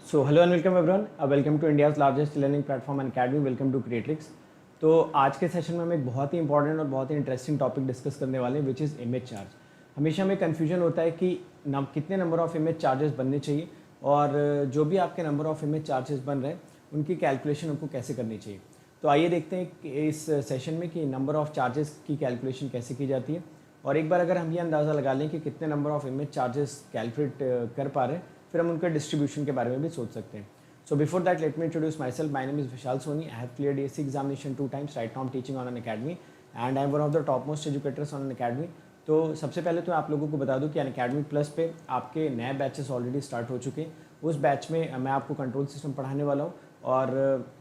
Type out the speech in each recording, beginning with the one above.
So hello and welcome everyone, welcome to India's largest learning platform and academy. Welcome to क्रिएट्रिक्स। तो आज के session में हम एक बहुत ही इंपॉर्टेंट और बहुत ही इंटरेस्टिंग टॉपिक डिस्कस करने वाले हैं, विच इज़ इमेज चार्ज। हमेशा हमें कन्फ्यूजन होता है कि कितने नंबर ऑफ इमेज चार्जेस बनने चाहिए, और जो भी आपके नंबर ऑफ इमेज चार्जेस बन रहे हैं उनकी कैलकुलेशन हमको कैसे करनी चाहिए। तो आइए देखते हैं कि इस सेशन में कि नंबर ऑफ चार्जेस की कैलकुलेशन कैसे की जाती है, और एक बार अगर हम ये अंदाज़ा लगा लें कि कितने number of image charges calculate कर पा रहे हैं, फिर हम उनका डिस्ट्रीब्यूशन के बारे में भी सोच सकते हैं। So before that, let me introduce myself. My name is Vishal Soni. I have cleared AC examination 2 times. Right now I'm teaching on an academy and I am one of the topmost educators on an academy. तो सबसे पहले तो आप लोगों को बता दूं कि अनअकैडमी प्लस पे आपके नए बैचेस ऑलरेडी स्टार्ट हो चुके हैं। उस बैच में मैं आपको कंट्रोल सिस्टम पढ़ाने वाला हूँ और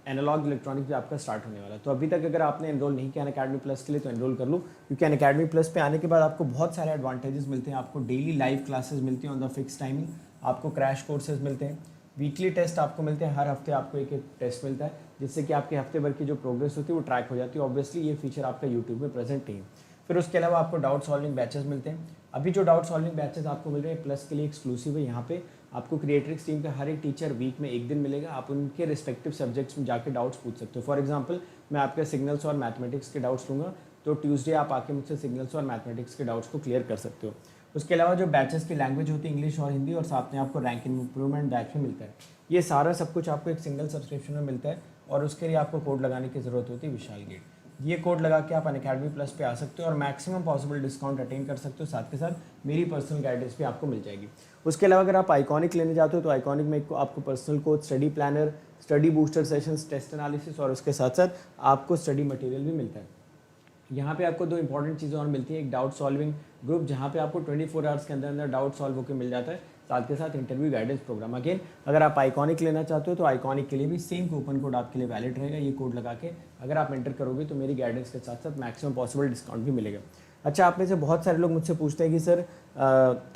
एनालॉग इलेक्ट्रॉनिक भी आपका स्टार्ट होने वाला है। तो अभी तक अगर आपने एनरोल नहीं किया अनअकैडमी प्लस के लिए तो एनरोल कर लो, क्योंकि अनअकैडमी प्लस पे आने के बाद आपको बहुत सारे एडवांटेजेस मिलते हैं। आपको डेली लाइव क्लासेस मिलती हैं ऑन द फिक्स टाइमिंग, आपको क्रैश कोर्सेज मिलते हैं, वीकली टेस्ट आपको मिलते हैं, हर हफ्ते आपको एक एक टेस्ट मिलता है, जिससे कि आपके हफ्ते भर की जो प्रोग्रेस होती है वो ट्रैक हो जाती है। ऑब्वियसली ये फीचर आपका यूट्यूब में प्रेजेंट नहीं है। फिर उसके अलावा आपको डाउट सॉल्विंग बैचेस मिलते हैं। अभी जो डाउट सॉल्विंग बैचेस आपको मिल रहे हैं प्लस के लिए एक्सक्लूसिव है। यहाँ पे आपको क्रिएट्रिक्स टीम का हर एक टीचर वीक में एक दिन मिलेगा, आप उनके रिस्पेक्टिव सब्जेक्ट्स में जाकर डाउट्स पूछ सकते हो। फॉर एग्जाम्पल मैं आपके सिग्नल्स और मैथमेटिक्स के डाउट्स लूँगा, तो ट्यूसडे आप आके मुझसे सिग्नल्स और मैथमेटिक्स के डाउट्स को क्लियर कर सकते हो। उसके अलावा जो बैचेस की लैंग्वेज होती है इंग्लिश और हिंदी, और साथ में आपको रैंक इंप्रूवमेंट बैच भी मिलता है। ये सारा सब कुछ आपको एक सिंगल सब्सक्रिप्शन में मिलता है, और उसके लिए आपको कोड लगाने की ज़रूरत होती है, विशाल गेट। ये कोड लगा के आप अनअकैडमी प्लस पे आ सकते हो और मैक्सिमम पॉसिबल डिस्काउंट अटेन कर सकते हो। साथ के साथ मेरी पर्सनल गाइडेंस भी आपको मिल जाएगी। उसके अलावा अगर आप आइकॉनिक लेने जाते हो तो आइकॉनिक में आपको personal coach, study planner, study booster sessions, test analysis, और उसके साथ साथ आपको स्टडी मटेरियल भी मिलता है। यहाँ पे आपको दो इंपॉर्टेंट चीज़ें और मिलती हैं। एक डाउट सॉल्विंग ग्रुप, जहाँ पे आपको 24 आवर्स के अंदर अंदर डाउट सॉल्व होकर मिल जाता है, साथ के साथ इंटरव्यू गाइडेंस प्रोग्राम। अगेन अगर आप आइकॉनिक लेना चाहते हो तो आइकॉनिक के लिए भी सेम कूपन कोड आपके लिए वैलिड रहेगा। ये कोड लगा के अगर आप एंटर करोगे तो मेरी गाइडेंस के साथ साथ मैक्सिमम पॉसिबल डिस्काउंट भी मिलेगा। अच्छा, आप में से बहुत सारे लोग मुझसे पूछते हैं कि सर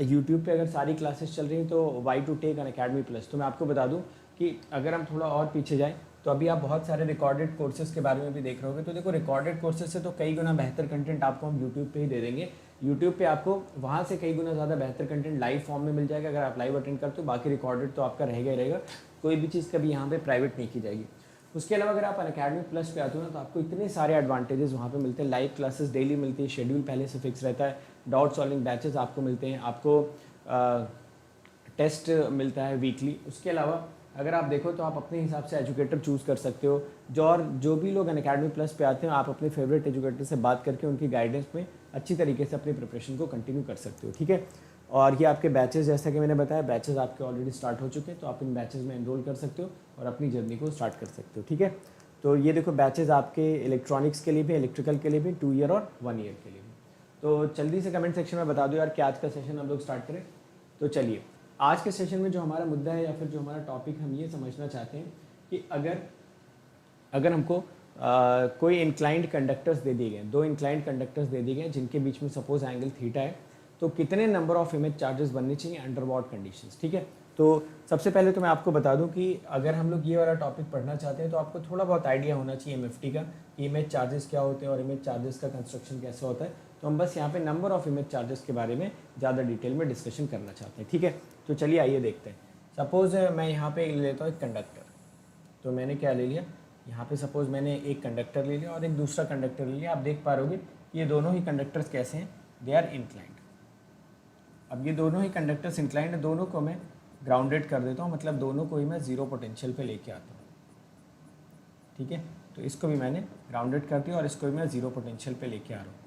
यूट्यूब पे अगर सारी क्लासेस चल रही हैं तो why to take Unacademy Plus. तो मैं आपको बता दूं कि अगर हम थोड़ा और पीछे जाएं तो अभी आप बहुत सारे रिकॉर्डेड कोर्सेज के बारे में भी देख रहे होगे। तो देखो, रिकॉर्डेड कोर्सेज से तो कई गुना बेहतर कंटेंट आपको हम यूट्यूब पे ही दे देंगे। यूट्यूब पे आपको वहाँ से कई गुना ज़्यादा बेहतर कंटेंट लाइव फॉर्म में मिल जाएगा अगर आप लाइव अटेंड करते हो। बाकी रिकॉर्डेड तो आपका रहेगा ही रहेगा, कोई भी चीज़ कभी यहाँ पे प्राइवेट नहीं की जाएगी। उसके अलावा अगर आप अनअकैडमी प्लस पे आते हो ना तो आपको इतने सारे एडवांटेजेस वहाँ पे मिलते हैं। लाइव क्लासेस डेली मिलती है, शेड्यूल पहले से फिक्स रहता है, डाउट सॉल्विंग बैचेस आपको मिलते हैं, आपको टेस्ट मिलता है वीकली। उसके अलावा अगर आप देखो तो आप अपने हिसाब से एजुकेटर चूज़ कर सकते हो। जो भी लोग अनअकैडमी प्लस पे आते हैं, आप अपने फेवरेट एजुकेटर से बात करके उनकी गाइडेंस में अच्छी तरीके से अपनी प्रिपरेशन को कंटिन्यू कर सकते हो, ठीक है। और ये आपके बैचेस, जैसा कि मैंने बताया, बैचेस आपके ऑलरेडी स्टार्ट हो चुके हैं, तो आप इन बैचेस में एनरोल कर सकते हो और अपनी जर्नी को स्टार्ट कर सकते हो, ठीक है। तो ये देखो, बैचेस आपके इलेक्ट्रॉनिक्स के लिए भी, इलेक्ट्रिकल के लिए भी, 2 ईयर और 1 ईयर के लिए भी। तो जल्दी से कमेंट सेक्शन में बता दो यार कि आज का सेशन हम लोग स्टार्ट करें। तो चलिए, आज के सेशन में जो हमारा मुद्दा है या फिर जो हमारा टॉपिक, हम ये समझना चाहते हैं कि अगर हमको कोई इंक्लाइंड कंडक्टर्स दे दिए गए, 2 इंक्लाइंड कंडक्टर्स दे दिए गए जिनके बीच में सपोज एंगल थीटा है, तो कितने नंबर ऑफ इमेज चार्जेस बनने चाहिए अंडर व्हाट कंडीशंस, ठीक है। तो सबसे पहले तो मैं आपको बता दूं कि अगर हम लोग ये वाला टॉपिक पढ़ना चाहते हैं तो आपको थोड़ा बहुत आइडिया होना चाहिए एमएफटी का, कि इमेज चार्जेस क्या होते हैं और इमेज चार्जेस का कंस्ट्रक्शन कैसे होता है। तो हम बस यहाँ पे नंबर ऑफ इमेज चार्जेस के बारे में ज़्यादा डिटेल में डिस्कशन करना चाहते हैं, ठीक है। तो चलिए आइए देखते हैं। सपोज मैं यहाँ पे ले लेता हूँ एक कंडक्टर। तो मैंने क्या ले लिया, यहाँ पे सपोज मैंने एक कंडक्टर ले लिया और एक दूसरा कंडक्टर ले लिया। आप देख पा रहोगे ये दोनों ही कंडक्टर्स कैसे हैं, दे आर इंक्लाइंड। अब ये दोनों ही कंडक्टर्स इंक्लाइंड है, दोनों को मैं ग्राउंडेड कर देता हूँ, मतलब दोनों को ही मैं ज़ीरो पोटेंशियल पे लेके आता हूँ, ठीक है। तो इसको भी मैंने ग्राउंडेड कर दिया और इसको भी मैं ज़ीरो पोटेंशियल पे लेके आ रहा हूँ।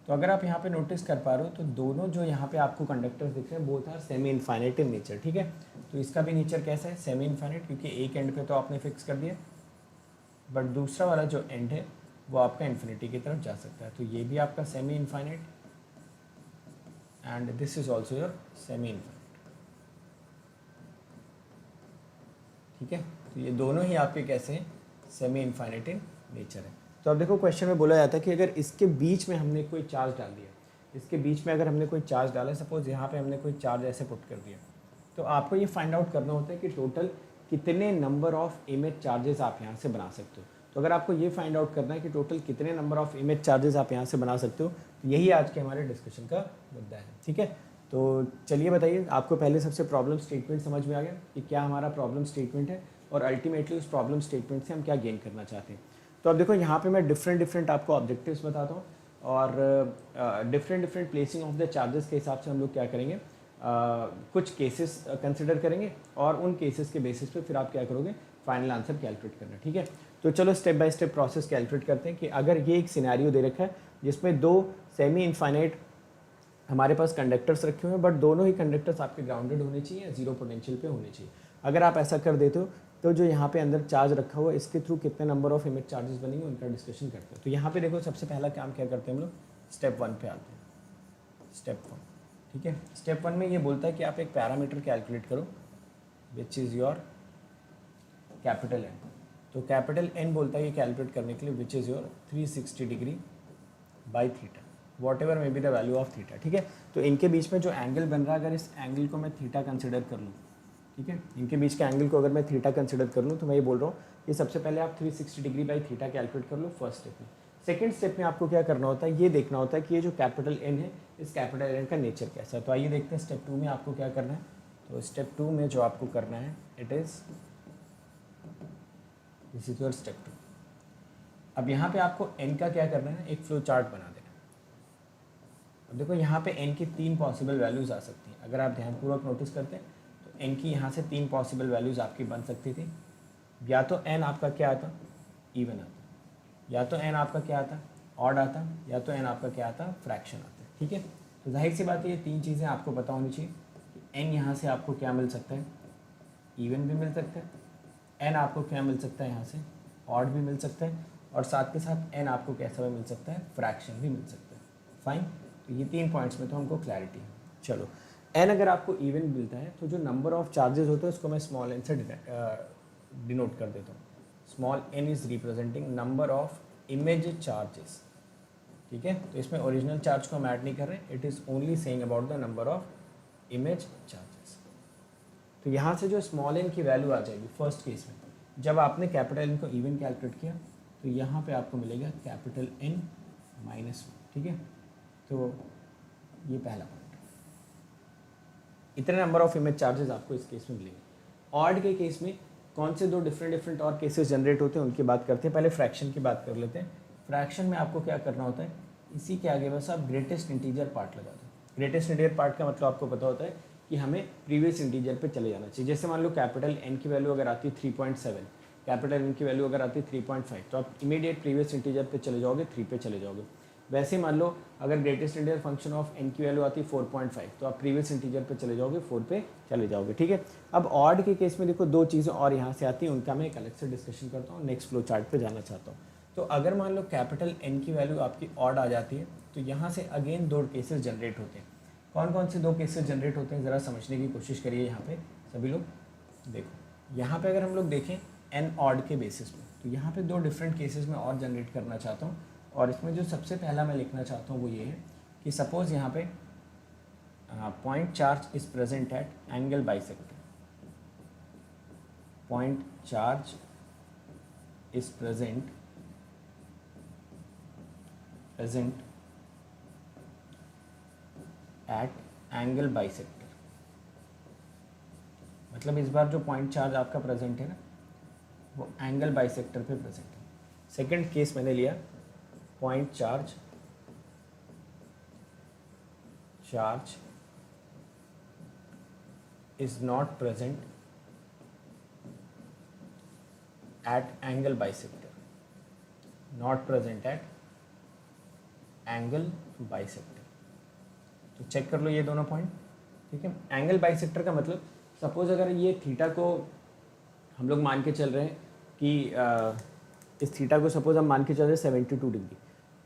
तो अगर आप यहाँ पे नोटिस कर पा रहे हो तो दोनों जो यहाँ पे आपको कंडक्टर्स दिख रहे हैं both are semi infinite in nature, ठीक है। तो इसका भी नेचर कैसा है, सेमी इनफाइनाइट, क्योंकि एक एंड पे तो आपने फिक्स कर दिया, बट दूसरा वाला जो एंड है वो आपका इन्फिनिटी की तरफ जा सकता है। तो ये भी आपका semi infinite and this is also your semi infinite, ठीक है। तो ये दोनों ही आपके कैसे हैं, सेमी इनफाइनाइट इन नेचर है। तो अब देखो, क्वेश्चन में बोला जाता है कि अगर इसके बीच में हमने कोई चार्ज डाल दिया, इसके बीच में अगर हमने कोई चार्ज डाला, सपोज यहाँ पे हमने कोई चार्ज ऐसे पुट कर दिया, तो आपको ये फाइंड आउट करना होता है कि टोटल कितने नंबर ऑफ इमेज चार्जेस आप यहाँ से बना सकते हो। तो अगर आपको ये फाइंड आउट करना है कि टोटल कितने नंबर ऑफ इमेज चार्जेस आप यहाँ से बना सकते हो, तो यही आज के हमारे डिस्कशन का मुद्दा है, ठीक है। तो चलिए बताइए, आपको पहले सबसे प्रॉब्लम स्टेटमेंट समझ में आ गया कि क्या हमारा प्रॉब्लम स्टेटमेंट है और अल्टीमेटली उस प्रॉब्लम स्टेटमेंट से हम क्या गेन करना चाहते हैं। तो अब देखो यहाँ पे मैं डिफरेंट आपको ऑब्जेक्टिव्स बताता हूँ और different placing of the charges के हिसाब से हम लोग क्या करेंगे, कुछ केसेस कंसिडर करेंगे और उन केसेस के बेसिस पे फिर आप क्या करोगे, फाइनल आंसर कैलकुलेट करना। ठीक है, तो चलो step by step process calculate करते हैं कि अगर ये एक सिनेरियो दे रखा है जिसमें दो सेमी इनफाइनाइट हमारे पास कंडक्टर्स रखे हुए हैं, बट दोनों ही कंडक्टर्स आपके ग्राउंडेड होने चाहिए या जीरो पोटेंशियल पे होने चाहिए। अगर आप ऐसा कर देते हो तो जो यहाँ पे अंदर चार्ज रखा हुआ है इसके थ्रू कितने नंबर ऑफ इमेज चार्जेस बनेंगे उनका डिस्कशन करते हैं। तो यहाँ पे देखो सबसे पहला काम क्या करते हैं हम लोग, स्टेप 1 पे आते हैं। स्टेप 1, ठीक है, स्टेप 1 में ये बोलता है कि आप एक पैरामीटर कैलकुलेट करो which is your capital N. तो कैपिटल एन बोलता है ये कैलकुलेट करने के लिए which is your 360 degree by theta, whatever may be the value of theta. ठीक है, तो इनके बीच में जो एंगल बन रहा है अगर इस एंगल को मैं थीटा कंसिडर कर लूँ, ठीक है, इनके बीच के एंगल को अगर मैं थीटा कंसिडर कर लूँ तो मैं ये बोल रहा हूँ कि सबसे पहले आप 360 डिग्री बाई थीटा कैलकुलेट कर लो फर्स्ट स्टेप में। सेकंड स्टेप में आपको क्या करना होता है, ये देखना होता है कि ये जो कैपिटल एन है इस कैपिटल एन का नेचर कैसा है। तो आइए देखते हैं स्टेप 2 में आपको क्या करना है। तो स्टेप 2 में जो आपको करना है it is this is your step 2। अब यहाँ पे आपको एन का क्या करना है, एक फ्लो चार्ट बना देना। अब देखो यहाँ पे एन की 3 पॉसिबल वैल्यूज़ आ सकती हैं। अगर आप ध्यानपूर्वक नोटिस करते हैं तो एन की यहाँ से 3 पॉसिबल वैल्यूज़ आपकी बन सकती थी। या तो एन आपका क्या आता, इवन आता, या तो एन आपका क्या आता, ऑड आता, या तो एन आपका क्या आता, फ्रैक्शन आता। ठीक है, तो जाहिर सी बात है ये 3 चीज़ें आपको पता होनी चाहिए कि एन यहाँ से आपको क्या मिल सकता है, इवन भी मिल सकता है, एन आपको क्या मिल सकता है यहाँ से, ऑड भी मिल सकता है, और साथ के साथ एन आपको कैसा भी मिल सकता है, फ्रैक्शन भी मिल सकता है। फाइन, तो ये 3 पॉइंट्स में तो हमको क्लैरिटी है। चलो, एन अगर आपको इवन मिलता है तो जो नंबर ऑफ चार्जेस होते हैं उसको मैं स्मॉल एन से डिनोट कर देता हूँ। Small N is representing number of image charges. ठीक है, तो इसमें ओरिजिनल चार्ज को हम ऐड नहीं कर रहे, it is only saying about the number of image charges. तो यहाँ से जो स्मॉल एन की वैल्यू आ जाएगी फर्स्ट केस में, जब आपने कैपिटल एन को इवन कैलकुलेट किया तो यहाँ पे आपको मिलेगा कैपिटल एन -1। ठीक है, तो ये पहला पॉइंट, इतने नंबर ऑफ इमेज चार्जेस आपको इस केस में मिलेंगे। ऑड के केस में कौन से दो डिफरेंट और केसेस जनरेट होते हैं उनकी बात करते हैं। पहले फ्रैक्शन की बात कर लेते हैं। फ्रैक्शन में आपको क्या करना होता है, इसी के आगे बस आप ग्रेटेस्ट इंटीजर पार्ट लगा दो। ग्रेटेस्ट इंटीजर पार्ट का मतलब आपको पता होता है कि हमें प्रीवियस इंटीजर पे चले जाना चाहिए। जैसे मान लो कैपिटल एन की वैल्यू अगर आती है 3.7, कैपिटल एन की वैल्यू अगर आती है 3.5, तो आप इमीडिएट प्रीवियस इंटीजर पे चले जाओगे, 3 पे चले जाओगे। वैसे मान लो अगर greatest integer function of N की वैल्यू आती है 4.5, तो आप प्रीवियस इंटीजर पे चले जाओगे, 4 पे चले जाओगे। ठीक है, अब ऑड के केस में देखो 2 चीज़ें और यहाँ से आती हैं, उनका मैं एक अलग से डिस्कशन करता हूँ, नेक्स्ट फ्लो चार्ट पे जाना चाहता हूँ। तो अगर मान लो कैपिटल एन की वैल्यू आपकी ऑड आ जाती है तो यहाँ से अगेन 2 केसेस जनरेट होते हैं। कौन कौन से 2 केसेस जनरेट होते हैं ज़रा समझने की कोशिश करिए। यहाँ पे सभी लोग देखो, यहाँ पे अगर हम लोग देखें एन ऑड के बेसिस पे, तो यहाँ पे 2 डिफरेंट केसेस में और जनरेट करना चाहता हूँ। और इसमें जो सबसे पहला मैं लिखना चाहता हूँ वो ये है कि सपोज़ यहाँ पे point charge is present at angle bisector. Point charge is present at angle bisector. मतलब इस बार जो पॉइंट चार्ज आपका प्रेजेंट है ना, वो एंगल बाइसेक्टर पे प्रेजेंट है। सेकंड केस मैंने लिया point charge is not present at angle bisector, not present at angle bisector। तो चेक कर लो ये दोनों पॉइंट। ठीक है, एंगल बाइसेक्टर का मतलब सपोज अगर ये थीटा को हम लोग मान के चल रहे हैं कि इस थीटा को सपोज हम मान के चल रहे हैं 72 डिग्री,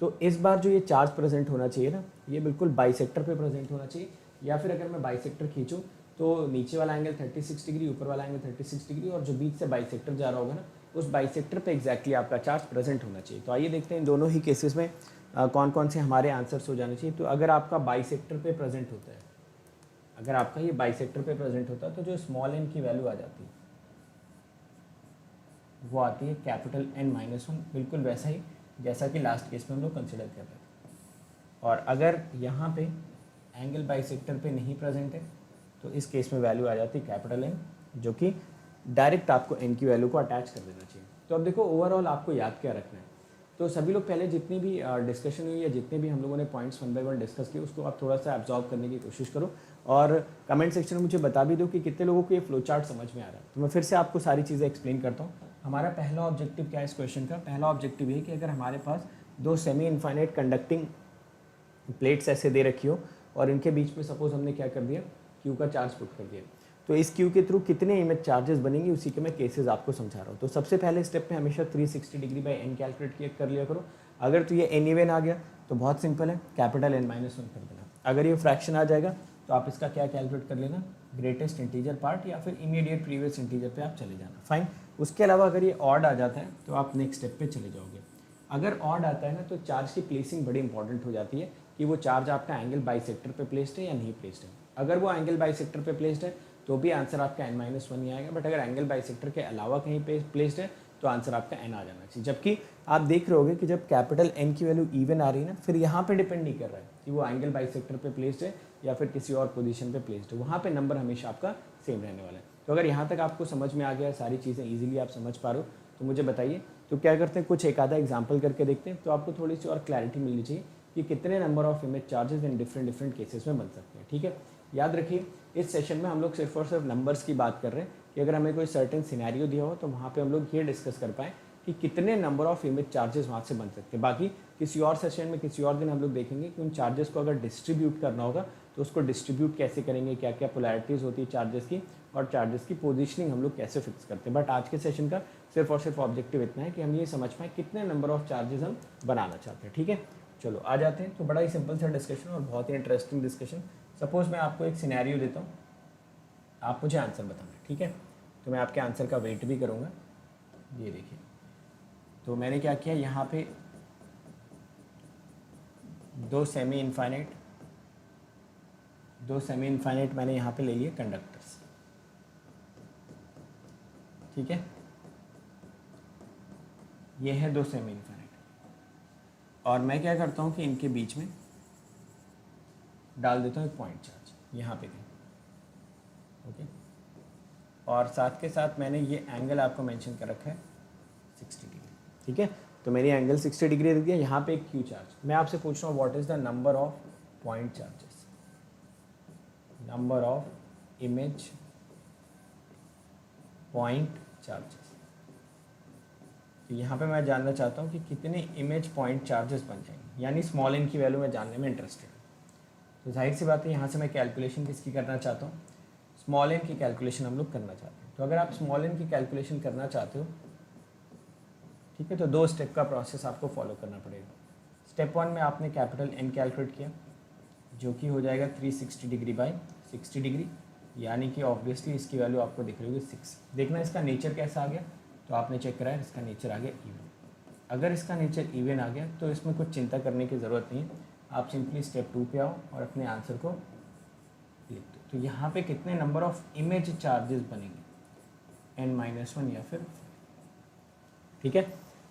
तो इस बार जो ये चार्ज प्रेजेंट होना चाहिए ना, ये बिल्कुल बाइसेक्टर पे प्रेजेंट होना चाहिए। या फिर अगर मैं बाइसेक्टर खींचूँ तो नीचे वाला एंगल 36 डिग्री, ऊपर वाला एंगल 36 डिग्री, और जो बीच से बाइसेक्टर जा रहा होगा ना, उस बाइसेक्टर पे एग्जैक्टली आपका चार्ज प्रेजेंट होना चाहिए। तो आइए देखते हैं इन दोनों ही केसेस में कौन कौन से हमारे आंसर्स हो जाने चाहिए। तो अगर आपका बाइसेक्टर पे प्रेजेंट होता है, अगर आपका ये बाइसेक्टर पे प्रेजेंट होता है तो जो स्मॉल एन की वैल्यू आ जाती है वो आती है कैपिटल एन -1, बिल्कुल वैसा ही जैसा कि लास्ट केस में हम लोग कंसिडर कर रहे थे। और अगर यहाँ पे एंगल बाइसेक्टर पे नहीं प्रेजेंट है, तो इस केस में वैल्यू आ जाती है कैपिटल एन, जो कि डायरेक्ट आपको एन की वैल्यू को अटैच कर देना चाहिए। तो अब देखो ओवरऑल आपको याद क्या रखना है। तो सभी लोग पहले जितनी भी डिस्कशन हुई या जितने भी हम लोगों ने points one by one discuss किए उसको आप थोड़ा सा एब्जॉर्व करने की कोशिश करो और कमेंट सेक्शन में मुझे बता भी दो कि कितने लोगों को ये फ्लो चार्ट समझ में आ रहा है। तो मैं फिर से आपको सारी चीज़ें एक्सप्लेन करता हूँ। हमारा पहला ऑब्जेक्टिव क्या है इस क्वेश्चन का? पहला ऑब्जेक्टिव ये कि अगर हमारे पास दो सेमी इनफाइनाइट कंडक्टिंग प्लेट्स ऐसे दे रखी हो और इनके बीच में सपोज हमने क्या कर दिया, क्यू का चार्ज पुट कर दिया, तो इस क्यू के थ्रू कितने इमेज चार्जेस बनेंगे उसी के मैं केसेस आपको समझा रहा हूँ। तो सबसे पहले स्टेप में हमेशा 360 डिग्री बाई एन कैलकुलेट कर लिया करो। अगर तो ये एन इवन आ गया तो बहुत सिंपल है, कैपिटल एन माइनस वन कर देना। अगर ये फ्रैक्शन आ जाएगा तो आप इसका क्या कैलकुलेट कर लेना, ग्रेटेस्ट इंटीजर पार्ट या फिर इमीडिएट प्रीवियस इंटीजर पे आप चले जाना, फाइन। उसके अलावा अगर ये ऑड आ जाता है तो आप नेक्स्ट स्टेप पे चले जाओगे। अगर ऑड आता है ना तो चार्ज की प्लेसिंग बड़ी इंपॉर्टेंट हो जाती है कि वो चार्ज आपका एंगल बाइसेक्टर पे प्लेस्ड है या नहीं प्लेस्ड है। अगर वो एंगल बाइसेक्टर पे प्लेस्ड है तो भी आंसर आपका n माइनस वन ही आएगा, बट अगर एंगल बाइसेक्टर के अलावा कहीं पे प्लेस्ड है तो आंसर आपका n आ जाना चाहिए। जबकि आप देख रहे होगे कि जब कैपिटल n की वैल्यू इवन आ रही है ना, फिर यहाँ पे डिपेंड नहीं कर रहा है कि वो एंगल बाइसेक्टर पे प्लेस्ड है या फिर किसी और पोजीशन पे प्लेस्ड है, वहाँ पे नंबर हमेशा आपका सेम रहने वाला है। तो अगर यहाँ तक आपको समझ में आ गया, सारी चीज़ें ईजिली आप समझ पा रहे हो तो मुझे बताइए। तो क्या करते हैं, कुछ एक आधा एग्जाम्पल करके देखते हैं, तो आपको थोड़ी सी और क्लैरिटी मिलनी चाहिए कि कितने number of image charges in different cases में बन सकते हैं। ठीक है, याद रखिए इस सेशन में हम लोग सिर्फ और सिर्फ नंबर्स की बात कर रहे हैं कि अगर हमें कोई सर्टेन सिनेरियो दिया हो तो वहाँ पे हम लोग ये डिस्कस कर पाएँ कि कितने नंबर ऑफ इमेज चार्जेस वहाँ से बन सकते हैं। बाकी किसी और सेशन में किसी और दिन हम लोग देखेंगे कि उन चार्जेस को अगर डिस्ट्रीब्यूट करना होगा तो उसको डिस्ट्रीब्यूट कैसे करेंगे, क्या क्या पोलैरिटीज़ होती है चार्जेस की और चार्जेस की पोजिशनिंग हम लोग कैसे फिक्स करते हैं। बट आज के सेशन का सिर्फ और सिर्फ ऑब्जेक्टिव इतना है कि हम ये समझ पाएँ कितने नंबर ऑफ चार्जेस हम बनाना चाहते हैं। ठीक है, चलो आ जाते हैं। तो बड़ा ही सिंपल सा डिस्कशन और बहुत ही इंटरेस्टिंग डिस्कशन। सपोज मैं आपको एक सिनेरियो देता हूँ, आप मुझे आंसर बताना, ठीक है। तो मैं आपके आंसर का वेट भी करूँगा। ये देखिए, तो मैंने क्या किया, यहाँ पे दो सेमी इनफाइनाइट मैंने यहाँ पे ले लिए कंडक्टर्स, ठीक है। ये है दो सेमी इनफाइनाइट और मैं क्या करता हूँ कि इनके बीच में डाल देता हूँ एक पॉइंट चार्ज यहाँ पे कहीं, ओके। और साथ के साथ मैंने ये एंगल आपको मेंशन कर रखा है 60 डिग्री, ठीक है। तो मेरी एंगल 60 डिग्री दे दिया, यहाँ पे एक क्यू चार्ज। मैं आपसे पूछ रहा हूँ what is the number of point charges, number of image point charges. तो यहाँ पे मैं जानना चाहता हूँ कि कितने इमेज पॉइंट चार्जेस बन जाएंगे, यानी स्मॉल एन की वैल्यू मैं जानने में इंटरेस्टेड हूँ। तो जाहिर सी बात है यहाँ से मैं कैलकुलेशन किसकी करना चाहता हूँ, स्मॉल एन की कैलकुलेशन हम लोग करना चाहते हैं। तो अगर आप स्मॉल एन की कैलकुलेशन करना चाहते हो, ठीक है, तो दो स्टेप का प्रोसेस आपको फॉलो करना पड़ेगा। स्टेप वन में आपने कैपिटल एन कैलकुलेट किया जो कि हो जाएगा 360 डिग्री बाई 60 डिग्री, यानी कि ऑब्वियसली इसकी वैल्यू आपको दिख रही होगी 6। देखना इसका नेचर कैसा आ गया, तो आपने चेक कराया इसका नेचर आ गया इवन। अगर इसका नेचर इवन आ गया तो इसमें कुछ चिंता करने की ज़रूरत नहीं है, आप सिंपली स्टेप 2 पे आओ और अपने आंसर को लिख दो। तो यहाँ पे कितने नंबर ऑफ इमेज चार्जेस बनेंगे, n-1 या फिर, ठीक है।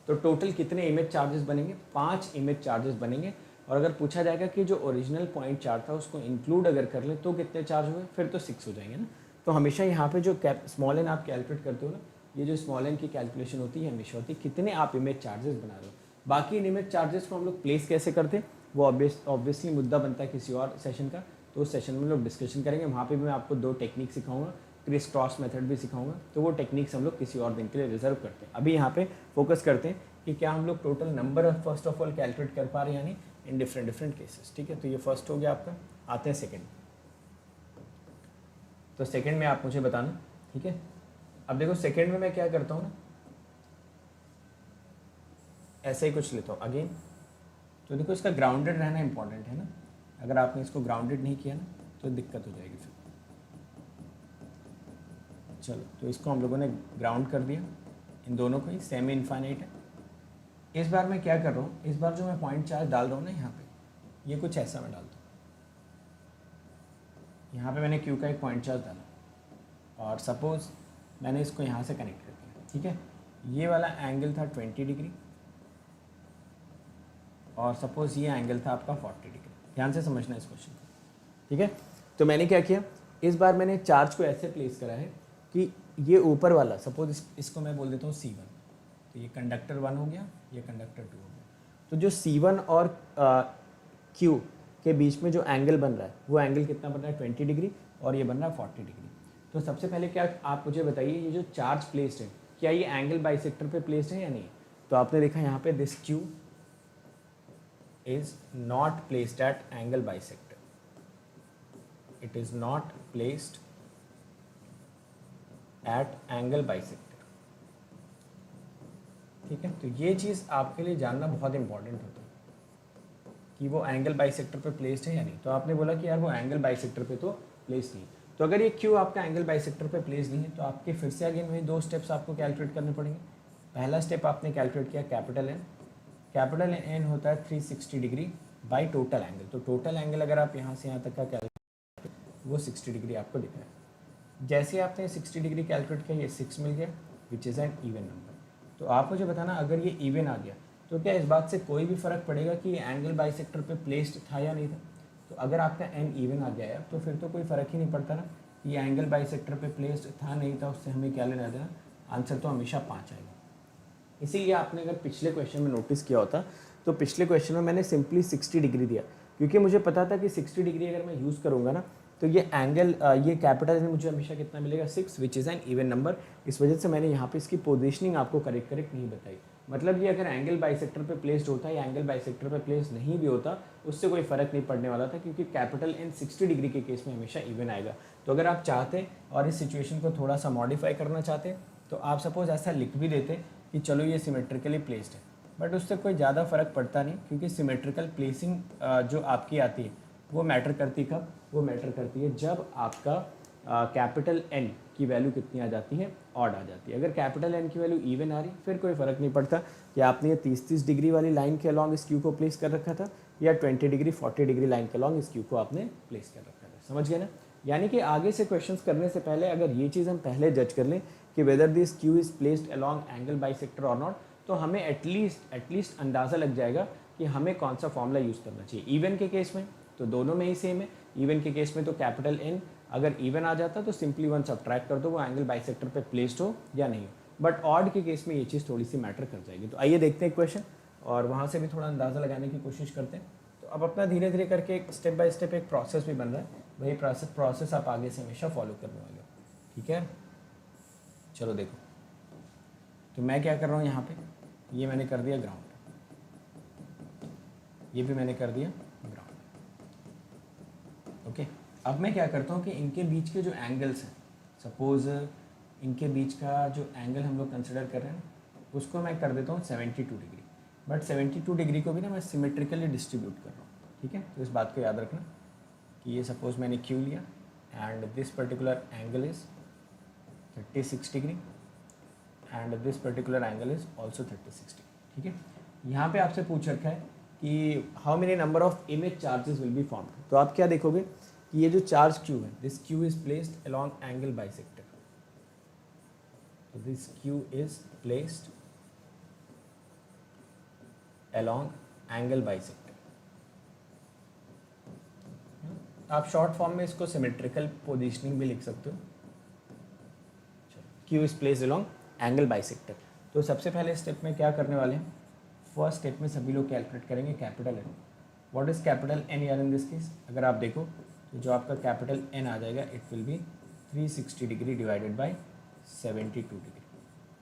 तो टोटल कितने इमेज चार्जेस बनेंगे, 5 इमेज चार्जेस बनेंगे। और अगर पूछा जाएगा कि जो ओरिजिनल पॉइंट चार्ज था उसको इंक्लूड अगर कर ले तो कितने चार्ज हुए, फिर तो 6 हो जाएंगे ना। तो हमेशा यहाँ पे जो स्मॉल एन आप कैलकुलेट करते हो ना, ये जो स्मॉल एन की कैलकुलेशन होती है हमेशा होती है कितने आप इमेज चार्जेस बना रहे हो। बाकी इन इमेज चार्जेस को हम लोग प्लेस कैसे करते हैं वो ऑब्वियसली मुद्दा बनता है किसी और सेशन का, तो उस सेशन में लोग डिस्कशन करेंगे। वहाँ पे भी मैं आपको 2 टेक्निक सिखाऊंगा, क्रिस क्रॉस मेथड भी सिखाऊंगा, तो वो टेक्निक्स हम लोग किसी और दिन के लिए रिजर्व करते हैं। अभी यहाँ पे फोकस करते हैं कि क्या हम लोग total number first of all calculate कर पा रहे हैं, यानी इन डिफरेंट केसेस, ठीक है। तो ये फर्स्ट हो गया आपका। आते हैं सेकेंड। तो सेकेंड में आप मुझे बताना, ठीक है। अब देखो सेकेंड में मैं क्या करता हूँ ना, ऐसे ही कुछ लेता हूँ अगेन। तो देखो इसका ग्राउंडेड रहना इंपॉर्टेंट है ना, अगर आपने इसको ग्राउंडेड नहीं किया ना तो दिक्कत हो जाएगी फिर। चलो, तो इसको हम लोगों ने ग्राउंड कर दिया, इन दोनों को ही सेमी इनफाइनाइट है। इस बार मैं क्या कर रहा हूँ, इस बार जो मैं पॉइंट चार्ज डाल रहा हूँ ना यहाँ पे, ये कुछ ऐसा मैं डालता हूँ। यहाँ पे मैंने क्यू का एक पॉइंट चार्ज डाला और सपोज मैंने इसको यहाँ से कनेक्ट कर दिया, ठीक है। ये वाला एंगल था 20 डिग्री और सपोज ये एंगल था आपका 40 डिग्री। ध्यान से समझना इस क्वेश्चन को। ठीक है। तो मैंने क्या किया, इस बार मैंने चार्ज को ऐसे प्लेस करा है कि ये ऊपर वाला, सपोज इसको मैं बोल देता हूँ C1, तो ये कंडक्टर 1 हो गया, ये कंडक्टर 2 हो गया। तो जो C1 और Q के बीच में जो एंगल बन रहा है वो एंगल कितना बन रहा है 20 डिग्री, और ये बन रहा है 40 डिग्री। तो सबसे पहले क्या आप मुझे बताइए, ये जो चार्ज प्लेस्ड है क्या ये एंगल बाइसेक्टर पे प्लेस्ड है या नहीं। तो आपने देखा यहाँ पे this Q is not placed at angle bisector, it is not placed at angle bisector। ठीक है, तो ये चीज़ आपके लिए जानना बहुत इंपॉर्टेंट होता है कि वो एंगल बाइसेक्टर पे प्लेस्ड है या नहीं। तो आपने बोला कि यार वो एंगल बाइसेक्टर पे तो प्लेस्ड नहीं, तो अगर ये क्यू आपका एंगल बाइसेक्टर पे प्लेस्ड नहीं है तो आपके फिर से अगेन वही दो स्टेप्स आपको कैलकुलेट करने पड़ेंगे। पहला स्टेप आपने कैलकुलेट किया कैपिटल एन होता है 360 डिग्री बाई टोटल एंगल। तो टोटल एंगल अगर आप यहाँ से यहाँ तक का कैलकुलेट, वो 60 डिग्री आपको दिख रहा है। जैसे आपने 60 डिग्री कैलकुलेट किया, ये 6 मिल गया, which is an even number. तो आप मुझे बताना, अगर ये इवन आ गया तो क्या इस बात से कोई भी फ़र्क पड़ेगा कि ये एंगल बाइसेक्टर पे प्लेस्ड था या नहीं था। तो अगर आपका एन इवन आ गया है तो फिर तो कोई फ़र्क ही नहीं पड़ता ना, ये एंगल बाइसेक्टर पे प्लेस्ड था नहीं था, उससे हमें क्या लेना देना, आंसर तो हमेशा 5 आएगा। इसीलिए आपने अगर पिछले क्वेश्चन में नोटिस किया होता तो पिछले क्वेश्चन में मैंने सिंपली 60 डिग्री दिया, क्योंकि मुझे पता था कि 60 डिग्री अगर मैं यूज़ करूँगा ना तो ये एंगल ये कैपिटल में मुझे हमेशा कितना मिलेगा 6, which is an even number. इस वजह से मैंने यहाँ पे इसकी पोजीशनिंग आपको करेक्ट नहीं बताई। मतलब ये अगर एंगल बाइसेक्टर पे प्लेस्ड होता या एंगल बाइसेक्टर पे प्लेस नहीं भी होता उससे कोई फ़र्क नहीं पड़ने वाला था, क्योंकि कैपिटल एन 60 डिग्री के केस में हमेशा इवन आएगा। तो अगर आप चाहते और इस सिचुएशन को थोड़ा सा मॉडिफाई करना चाहते तो आप सपोज ऐसा लिख भी देते कि चलो ये सिमेट्रिकली प्लेस्ड है, बट उससे कोई ज़्यादा फ़र्क पड़ता नहीं, क्योंकि सिमेट्रिकल प्लेसिंग जो आपकी आती है वो मैटर करती कब, वो मैटर करती है जब आपका कैपिटल एन की वैल्यू कितनी आ जाती है, ऑड आ जाती है। अगर कैपिटल एन की वैल्यू इवन आ रही फिर कोई फ़र्क नहीं पड़ता कि आपने ये 30-30 डिग्री वाली लाइन के अलॉन्ग इस क्यू को प्लेस कर रखा था या 20 डिग्री 40 डिग्री लाइन के अलॉन्ग इस क्यू को आपने प्लेस कर रखा था। समझ गए ना। यानी कि आगे से क्वेश्चंस करने से पहले अगर ये चीज़ हम पहले जज कर लें कि whether this Q is placed along angle bisector और नॉट, तो हमें एटलीस्ट अंदाज़ा लग जाएगा कि हमें कौन सा फॉर्मूला यूज़ करना चाहिए। इवन के केस में तो दोनों में ही सेम है। इवन के केस में तो कैपिटल एन अगर इवन आ जाता तो सिंपली 1 सब्ट्रैक्ट कर दो, वो एंगल बाइसेक्टर पे प्लेस्ड हो या नहीं हो। बट ऑड के केस में ये चीज़ थोड़ी सी मैटर कर जाएगी। तो आइए देखते हैं क्वेश्चन और वहाँ से भी थोड़ा अंदाज़ा लगाने की कोशिश करते हैं। तो अब अपना धीरे धीरे करके एक स्टेप बाय स्टेप एक प्रोसेस भी बन रहा है, वही प्रोसेस आप आगे से हमेशा फॉलो करने वाले हो। ठीक है, चलो देखो। तो मैं क्या कर रहा हूँ यहाँ पे, ये मैंने कर दिया ग्राउंड, ये भी मैंने कर दिया ग्राउंड। ओके, अब मैं क्या करता हूँ कि इनके बीच के जो एंगल्स हैं, सपोज इनके बीच का जो एंगल हम लोग कंसिडर कर रहे हैं उसको मैं कर देता हूँ 72 डिग्री। बट 72 डिग्री को भी ना मैं सिमेट्रिकली डिस्ट्रीब्यूट कर रहा हूँ। ठीक है, तो इस बात को याद रखना कि ये सपोज मैंने क्यू लिया and this particular angle is 36 degree and this particular angle is also 36 degree. ठीक है, यहाँ पे आपसे पूछ रखा है कि how many number of image charges will be formed. तो आप क्या देखोगे कि ये जो चार्ज क्यू है, this Q is placed along angle bisector. तो this Q is placed along angle bisector. आप शॉर्ट फॉर्म में इसको सिमेट्रिकल पोजीशनिंग भी लिख सकते हो। Q is placed along angle bisector. तो सबसे पहले स्टेप में क्या करने वाले हैं, फर्स्ट स्टेप में सभी लोग कैलकुलेट करेंगे capital N. What is capital N यार इन दिस केस, अगर आप देखो तो जो आपका कैपिटल एन आ जाएगा it will be 360 degree divided by 72 degree.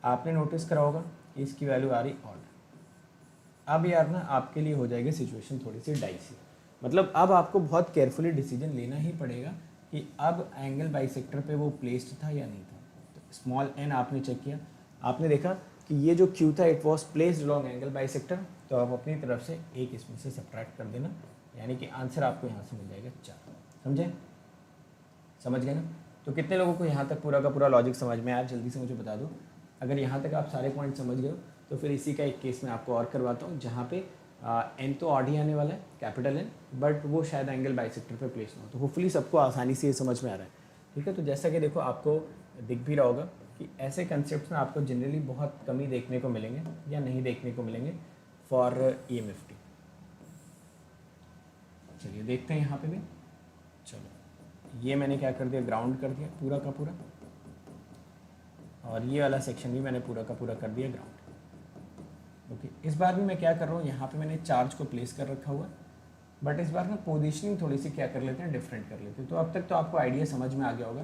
आपने नोटिस करा होगा कि इसकी वैल्यू आ रही ऑड। अब यार ना आपके लिए हो जाएगी सिचुएशन थोड़ी सी डाइसी, मतलब अब आपको बहुत केयरफुली डिसीजन लेना ही पड़ेगा कि अब एंगल बाइसेक्टर पे वो प्लेस्ड था या नहीं था। तो स्मॉल एन आपने चेक किया, आपने देखा कि ये जो क्यू था it was placed along angle bisector, तो आप अपनी तरफ से एक इसमें से सब्ट्रैक्ट कर देना, यानी कि आंसर आपको यहाँ से मिल जाएगा 4। समझे, समझ गए ना। तो कितने लोगों को यहाँ तक पूरा का पूरा लॉजिक समझ में आया, जल्दी से मुझे बता दो। अगर यहाँ तक आप सारे पॉइंट समझ गए हो तो फिर इसी का एक केस मैं आपको और करवाता हूँ जहाँ पे एन तो ऑड ही आने वाला है, कैपिटल एन, बट वो शायद एंगल बाइसेक्टर पे प्लेस ना हो। तो होपफुली सबको आसानी से ये समझ में आ रहा है। ठीक है, तो जैसा कि देखो आपको दिख भी रहा होगा कि ऐसे कंसेप्ट ना आपको जनरली बहुत कम ही देखने को मिलेंगे या नहीं देखने को मिलेंगे फॉर EMFT। चलिए देखते हैं यहाँ पे भी। चलो ये मैंने क्या कर दिया, ग्राउंड कर दिया पूरा का पूरा, और ये वाला सेक्शन भी मैंने पूरा का पूरा कर दिया ग्राउंड। ओके, इस बार भी मैं क्या कर रहा हूँ, यहाँ पे मैंने चार्ज को प्लेस कर रखा हुआ, बट इस बार ना पोजीशनिंग थोड़ी सी क्या कर लेते हैं, डिफरेंट कर लेते हैं। तो अब तक तो आपको आइडिया समझ में आ गया होगा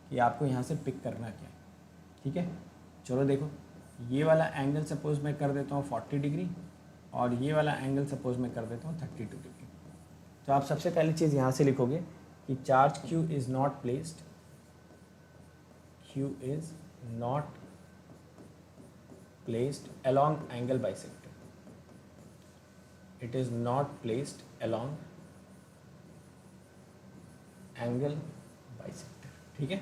कि आपको यहाँ से पिक करना क्या है। ठीक है, चलो देखो, ये वाला एंगल सपोज मैं कर देता हूँ 40 डिग्री, और ये वाला एंगल सपोज मैं कर देता हूँ 32 डिग्री। तो आप सबसे पहली चीज़ यहाँ से लिखोगे कि charge Q is not placed, Q is not placed along angle bisector, it is not placed along angle bisector. ठीक है,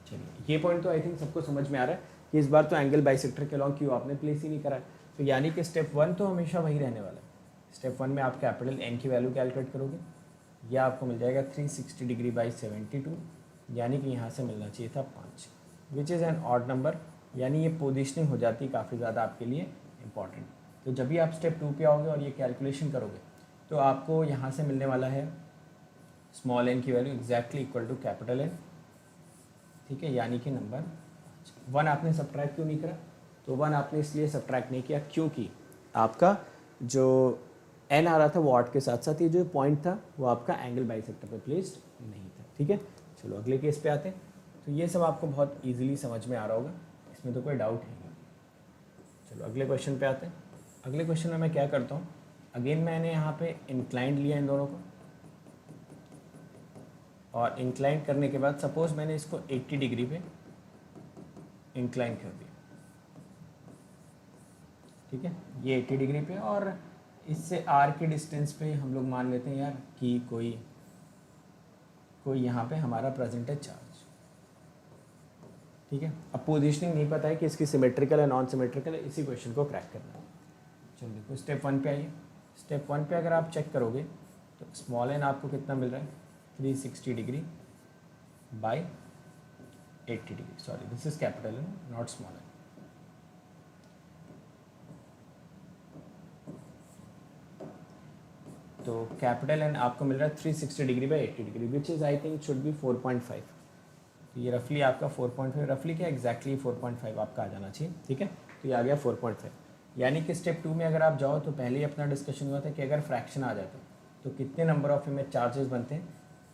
चलिए ये पॉइंट तो आई थिंक सबको समझ में आ रहा है कि इस बार तो एंगल बाइसेक्टर के अलॉन्ग क्यों आपने प्लेस ही नहीं करा है। तो यानी कि स्टेप 1 तो हमेशा वही रहने वाला है। स्टेप 1 में आप कैपिटल N की वैल्यू कैलकुलेट करोगे, यह आपको मिल जाएगा 360 डिग्री बाई 72, यानी कि यहाँ से मिलना चाहिए था 5, which is an odd number, यानी ये पोजिशनिंग हो जाती है काफ़ी ज़्यादा आपके लिए इंपॉर्टेंट। तो जब भी आप स्टेप 2 पे आओगे और ये कैलकुलेशन करोगे तो आपको यहाँ से मिलने वाला है स्मॉल n की value exactly equal to capital N। ठीक है, यानी कि नंबर 1 आपने सब्ट्रैक्ट क्यों नहीं करा, तो 1 आपने इसलिए सब्ट्रैक्ट नहीं किया क्योंकि आपका जो n आ रहा था वो 8 के साथ साथ ये जो पॉइंट था वो आपका एंगल बाइसेक्टर पे प्लेस्ड नहीं था। ठीक है, चलो अगले केस पे आते हैं। तो ये सब आपको बहुत इजीली समझ में आ रहा होगा, इसमें तो कोई डाउट है नहीं। चलो अगले क्वेश्चन पे आते हैं। अगले क्वेश्चन में मैं क्या करता हूँ, अगेन मैंने यहाँ पे इंक्लाइंड लिया इन दोनों को, और इंक्लाइन करने के बाद सपोज मैंने इसको 80 डिग्री पे इंक्लाइन कर दिया। ठीक है, ये 80 डिग्री पे, और इससे r के डिस्टेंस पे हम लोग मान लेते हैं यार कि कोई यहाँ पे हमारा प्रेजेंट है चार्ज। ठीक है, अब पोजीशनिंग नहीं पता है कि इसकी सिमेट्रिकल है नॉन सिमेट्रिकल है, इसी क्वेश्चन को क्रैक करना है। चलो देखो स्टेप 1 पे आइए। स्टेप 1 पे अगर आप चेक करोगे तो स्मॉल n आपको कितना मिल रहा है, 360 degree by 80 degree, sorry this is capital N not small n। तो कैपिटल N आपको मिल रहा है 360 degree by 80 degree, which is I think should be 4.5। तो ये रफली आपका 4.5, रफली क्या एग्जैक्टली 4.5 आपका आ जाना चाहिए। ठीक है, तो ये आ गया 4.5। यानी कि स्टेप 2 में अगर आप जाओ तो पहले ही अपना डिस्कशन हुआ था कि अगर फ्रैक्शन आ जाता तो कितने नंबर ऑफ इमेज चार्जेस बनते हैं,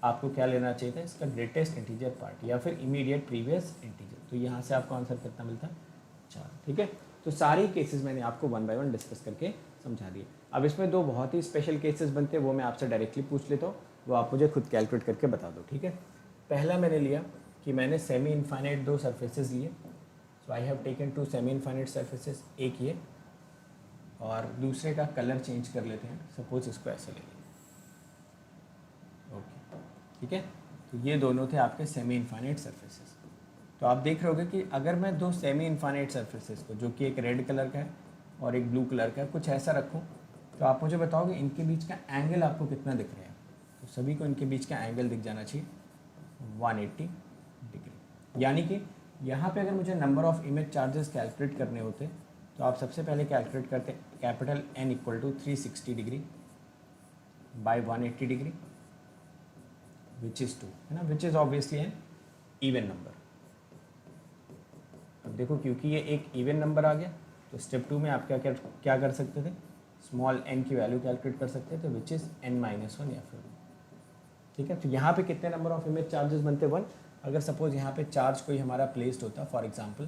आपको क्या लेना चाहिए था, इसका ग्रेटेस्ट इंटीजर पार्ट या फिर इमीडिएट प्रीवियस इंटीजर। तो यहाँ से आपको आंसर कितना मिलता है, 4। ठीक है, तो सारे केसेस मैंने आपको 1 बाय 1 डिस्कस करके समझा दिए। अब इसमें 2 बहुत ही स्पेशल केसेस बनते हैं, वो मैं आपसे डायरेक्टली पूछ लेता हूँ, वो आप मुझे खुद कैलकुलेट करके बता दो। ठीक है, पहला मैंने लिया कि मैंने सेमी इनफाइनाइट 2 सर्फेसेस लिए। So I have taken 2 semi infinite surfaces, एक ये और दूसरे का कलर चेंज कर लेते हैं, सपोज इसको ऐसे ले लेंगे। ओके, ठीक है, तो ये दोनों थे आपके सेमी इनफाइनाइट सर्फेसेस। तो आप देख रहे होगे कि अगर मैं 2 सेमी इनफाइनाइट सर्फेसेस को, जो कि एक रेड कलर का है और एक ब्लू कलर का है, कुछ ऐसा रखूँ, तो आप मुझे बताओगे इनके बीच का एंगल आपको कितना दिख रहा है। तो सभी को इनके बीच का एंगल दिख जाना चाहिए 180 डिग्री। यानी कि यहाँ पे अगर मुझे number of image charges calculate करने होते तो आप सबसे पहले कैलकुलेट करते capital N equal to 360 degree by 180 degree, which is 2, है ना, which is obviously an even number. अब देखो क्योंकि ये एक इवन नंबर आ गया तो स्टेप 2 में आप क्या कर सकते थे, स्मॉल n की वैल्यू कैलकुलेट कर सकते थे, विच इज़ n-1 या फिर 1। ठीक है, तो यहाँ पे कितने नंबर ऑफ इमेज चार्जेस बनते, 1। अगर सपोज यहाँ पे चार्ज कोई हमारा प्लेस्ड होता, फॉर एग्जांपल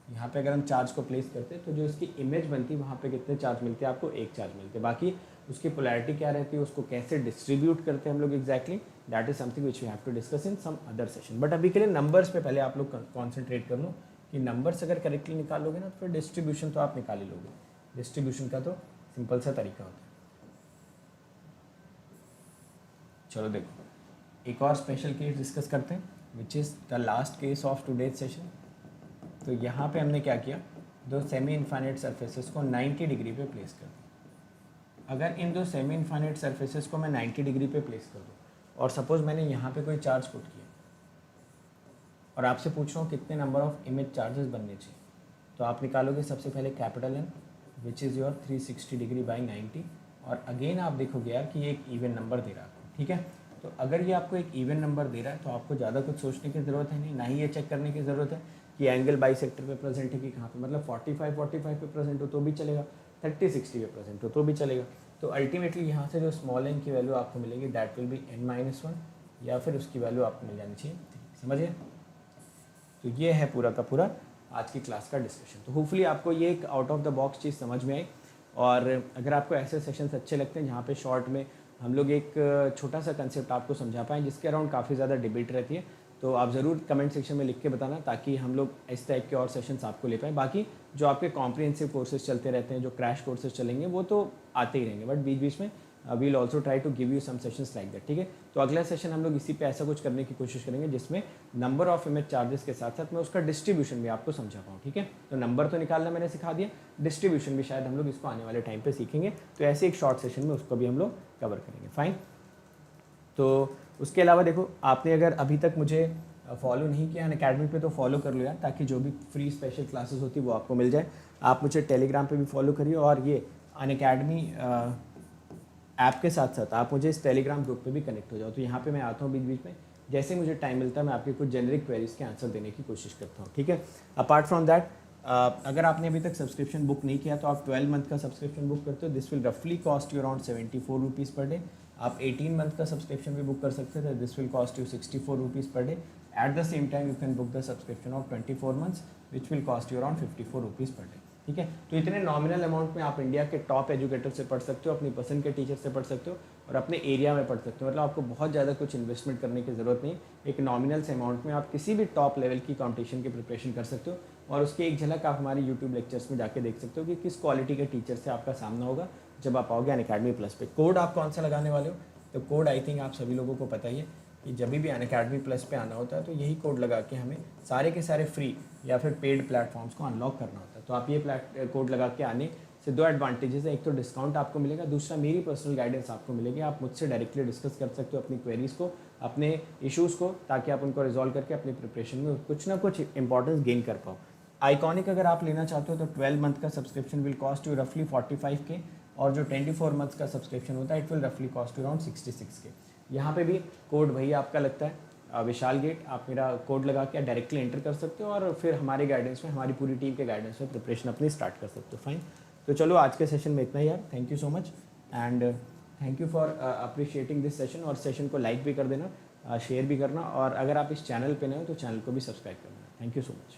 यहाँ पे अगर हम चार्ज को प्लेस करते तो जो इसकी इमेज बनती वहाँ पे कितने चार्ज मिलते, आपको 1 चार्ज मिलते। बाकी उसकी पोलैरिटी क्या रहती है, उसको कैसे डिस्ट्रीब्यूट करते हैं हम लोग exactly, that is something which we have to discuss in some other session. But अभी के लिए नंबर्स पे पहले आप लोग कॉन्सेंट्रेट कर लो कि नंबर्स अगर करेक्टली निकालोगे ना तो फिर डिस्ट्रीब्यूशन तो आप निकाल ही लोगे। डिस्ट्रीब्यूशन का तो सिंपल सा तरीका होता है। चलो देखो एक और स्पेशल केस डिस्कस करते हैं, which is the last case of today's session. तो यहाँ पे हमने क्या किया, 2 सेमी इनफाइनाइट सरफेसेस को 90 डिग्री पे प्लेस कर दिया। अगर इन 2 सेमी इनफाइनाइट सरफेसेस को मैं 90 डिग्री पे प्लेस कर दूँ और सपोज मैंने यहाँ पे कोई चार्ज पुट किया और आपसे पूछ रहा हूँ कितने नंबर ऑफ इमेज चार्जेस बनने चाहिए, तो आप निकालोगे सबसे पहले capital N which is your 360 degree by 90। और अगेन आप देखोगे यार कि ये एक इवन नंबर दे रहा है आपको, ठीक है। तो अगर ये आपको एक इवन नंबर दे रहा है तो आपको ज़्यादा कुछ सोचने की ज़रूरत है नहीं, ना ही ये चेक करने की ज़रूरत है कि एंगल बाइसेक्टर पे प्रेजेंट है कि कहाँ पे, मतलब 45 पे प्रेजेंट हो तो भी चलेगा, 30-60 पे प्रेजेंट हो तो भी चलेगा। तो अल्टीमेटली यहाँ से जो स्मॉल एन की वैल्यू आपको मिलेगी दैट विल बी n-1, या फिर उसकी वैल्यू आपको मिल जानी चाहिए 3। समझिए, तो ये है पूरा का पूरा आज की क्लास का डिस्कशन। तो होपफुली आपको ये एक आउट ऑफ द बॉक्स चीज़ समझ में आई। और अगर आपको ऐसे सेशंस अच्छे लगते हैं जहाँ पे शॉर्ट में हम लोग एक छोटा सा कंसेप्ट आपको समझा पाएँ जिसके अराउंड काफ़ी ज़्यादा डिबेट रहती है, तो आप ज़रूर कमेंट सेक्शन में लिख के बताना, ताकि हम लोग इस टाइप के और सेशंस आपको ले पाएँ। बाकी जो आपके कॉम्प्रिहेंसिव कोर्सेज चलते रहते हैं, जो क्रैश कोर्सेज चलेंगे, वो तो आते ही रहेंगे, बट बीच बीच में we will also try to give you some sessions like that, ठीक है। तो अगला सेशन हम लोग इसी पे ऐसा कुछ करने की कोशिश करेंगे जिसमें नंबर ऑफ इमेज चार्जेस के साथ साथ मैं उसका डिस्ट्रीब्यूशन भी आपको समझा पाऊँ, ठीक है। तो नंबर तो निकालना मैंने सिखा दिया, डिस्ट्रीब्यूशन भी शायद हम लोग इसको आने वाले टाइम पे सीखेंगे, तो ऐसे एक शॉर्ट सेशन में उसको भी हम लोग कवर करेंगे। फाइन। तो उसके अलावा देखो, आपने अगर अभी तक मुझे फॉलो नहीं किया अनअकैडमी पे तो फॉलो कर लो यार, ताकि जो भी फ्री स्पेशल क्लासेस होती है वो आपको मिल जाए। आप मुझे टेलीग्राम पे भी फॉलो करिए, और ये अनअकैडमी ऐप के साथ साथ आप मुझे इस टेलीग्राम ग्रुप पे भी कनेक्ट हो जाओ। तो यहाँ पे मैं आता हूँ बीच बीच में, जैसे मुझे टाइम मिलता है मैं आपके कुछ जेनरिक क्वेरीज के आंसर देने की कोशिश करता हूँ, ठीक है। अपार्ट फ्रॉम दैट, अगर आपने अभी तक सब्सक्रिप्शन बुक नहीं किया तो आप 12 मंथ का सब्सक्रिप्शन बुक करते हो, दिस विल रफली cost you around 74 rupees per day. आप 18 मंथ का सब्सक्रिप्शन भी बुक कर सकते थे, this will cost you 64 rupees per day. At the same time you can book the subscription of 24 months which will cost you around 54 rupees per day, ठीक है। तो इतने नॉमिनल अमाउंट में आप इंडिया के टॉप एजुकेटर से पढ़ सकते हो, अपनी पसंद के टीचर से पढ़ सकते हो, और अपने एरिया में पढ़ सकते हो। मतलब आपको बहुत ज़्यादा कुछ इन्वेस्टमेंट करने की ज़रूरत नहीं, एक नॉमिनल से अमाउंट में आप किसी भी टॉप लेवल की कॉम्पिटिशन की प्रिपरेशन कर सकते हो। और उसकी एक झलक आप हमारे यूट्यूब लेक्चर्स में जाके देख सकते हो कि किस क्वालिटी के टीचर से आपका सामना होगा जब आप आओगे अनअकैडमी प्लस पे। कोड आप कौन सा लगाने वाले हो, तो कोड आई थिंक आप सभी लोगों को पता ही है कि जब भी अनअकैडमी प्लस पे आना होता है तो यही कोड लगा के हमें सारे के सारे फ्री या फिर पेड प्लेटफॉर्म्स को अनलॉक करना होता है। तो आप ये कोड लगा के आने से दो एडवांटेजेस है, एक तो डिस्काउंट आपको मिलेगा, दूसरा मेरी पर्सनल गाइडेंस आपको मिलेगी। आप मुझसे डायरेक्टली डिस्कस कर सकते हो अपनी क्वेरीज़ को, अपने इश्यूज़ को, ताकि आप उनको रिजॉल्व करके अपनी प्रिपरेशन में कुछ ना कुछ इंपॉर्टेंस गेन कर पाओ। आइकॉनिक अगर आप लेना चाहते हो तो 12 मंथ का सब्सक्रिप्शन विल कॉस्ट यू रफली 45K, और जो 24 मंथ्स का सब्सक्रिप्शन होता है इट विल रफली कॉस्ट यू अराउंड 66K। यहाँ पे भी कोड वही आपका लगता है, विशाल गेट। आप मेरा कोड लगा के डायरेक्टली एंटर कर सकते हो, और फिर हमारे गाइडेंस में, हमारी पूरी टीम के गाइडेंस में प्रिपरेशन अपनी स्टार्ट कर सकते हो। फाइन। तो चलो आज के सेशन में इतना ही यार। Thank you so much, and thank you for appreciating this session. और सेशन को लाइक भी कर देना, शेयर भी करना, और अगर आप इस चैनल पे नए हो तो चैनल को भी सब्सक्राइब करना। Thank you so much.